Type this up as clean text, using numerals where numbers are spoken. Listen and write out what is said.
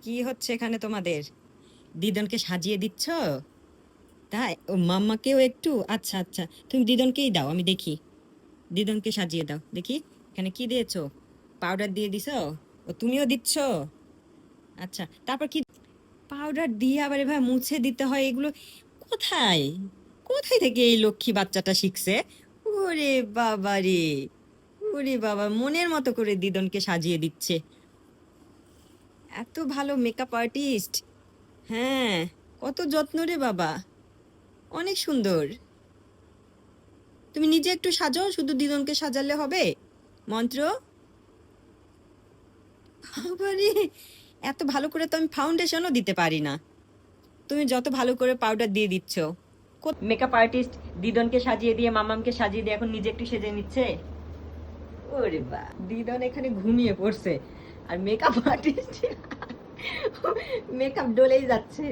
কি হচ্ছে এখানে তোমাদের? দিদনকে সাজিয়ে দিচ্ছ? তাই ও মাম্মাকেও একটু? আচ্ছা আচ্ছা, তুমি দিদনকেই দাও, আমি দেখি। দিদনকে সাজিয়ে দাও দেখি। এখানে কি দিয়েছো? পাউডার দিয়ে দিছো? ও তুমিও দিচ্ছ? আচ্ছা, তারপর কি? পাউডার দিয়ে আবার এভাবে মুছে দিতে হয় এগুলো? কোথায় কোথায় থেকে এই লক্ষ্মী বাচ্চাটা শিখছে? ওরে বাবা রে! ওরে বাবা, মনের মতো করে দিদনকে সাজিয়ে দিচ্ছে। এত ভালো মেকআপ আর্টিস্ট! হ্যাঁ, কত যত্ন রে বাবা! অনেক সুন্দর। তুমি নিজে একটু সাজাও, শুধু দিদনকে সাজালে হবে? মন্ত্র, বাবারে! এত ভালো করে তো আমি ফাউন্ডেশনও দিতে পারি না, তুমি যত ভালো করে পাউডার দিয়ে দিচ্ছ। মেকআপ আর্টিস্ট দিদনকে সাজিয়ে দিয়ে মামামকে সাজিয়ে দিয়ে এখন নিজে একটু সেজে নিচ্ছে। ওরে বা, দিদন এখানে ঘুমিয়ে পড়ছে আর মেকআপ আর্টিস্ট মেকআপ ডলেই যাচ্ছে।